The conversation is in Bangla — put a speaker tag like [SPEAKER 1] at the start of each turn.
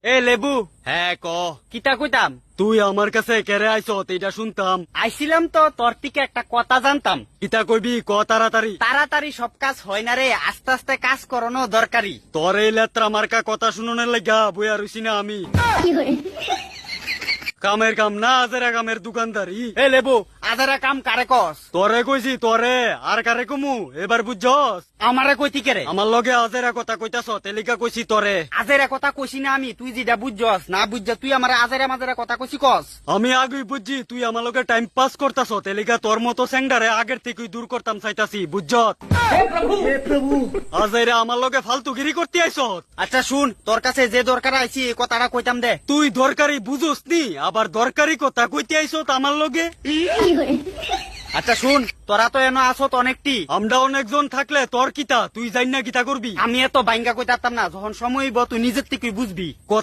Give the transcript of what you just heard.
[SPEAKER 1] এ লেবু,
[SPEAKER 2] হ্যাঁ ক।
[SPEAKER 1] কিতা কইতাম?
[SPEAKER 2] তুই আমার কাছে কেড়ে আইছত এটা শুনতাম।
[SPEAKER 1] আইছিলাম তো তোর থেকে একটা কথা জানতাম।
[SPEAKER 2] কিতা কইবি ক তাড়াতাড়ি।
[SPEAKER 1] তাড়াতাড়ি সব কাজ হয় না রে, আস্তে আস্তে কাজ করানো দরকারি।
[SPEAKER 2] তোর এই লেত্রা মার্কা কথা শুনোনের লাগা বইয়া রইছি না আমি। কামের কাম না আজেরা কামের দোকানদারি।
[SPEAKER 1] এ লেবু, আধারা কাম কারে কস?
[SPEAKER 2] তোরে কইছি তোরে, আর কারে কমু এবার বুঝছস?
[SPEAKER 1] আমারে কইতি কেরে?
[SPEAKER 2] আমার লগে আজেরা কথা কইতাছ তেলিকা কইছি তোরে।
[SPEAKER 1] আজেরা কথা কইছি না আমি, তুই যেটা বুঝছস না বুঝছা তুই আমারে আজেরা মাঝেরা কথা কইছি কস।
[SPEAKER 2] আমি আগেই বুঝছি তুই আমার লগে টাইম পাস করতাছ তেলিকা তোর মতো স্যাংডারে আগের থেকে দূর করতাম চাইতাছি বুঝছত। আজেরা আমার লগে ফালতুগিরি করতে আইছত।
[SPEAKER 1] আচ্ছা শুন, তোর কাছে যে দরকার আইছি এই কথাটা কইতাম দে।
[SPEAKER 2] তুই দরকারি বুঝোস নি, আবার দরকারি কথা কইতে আইছত আমার লগে।
[SPEAKER 1] আচ্ছা শুন, তোরা তো এনো আসত অনেকটি,
[SPEAKER 2] আমরা অনেকজন থাকলে তোর কিতা, তুই জানি না কিতা করবি।
[SPEAKER 1] আমি এত বাইঙ্গা কইতাম না, যখন সময় হইব তুই নিজের থেকে বুঝবি।
[SPEAKER 2] কথা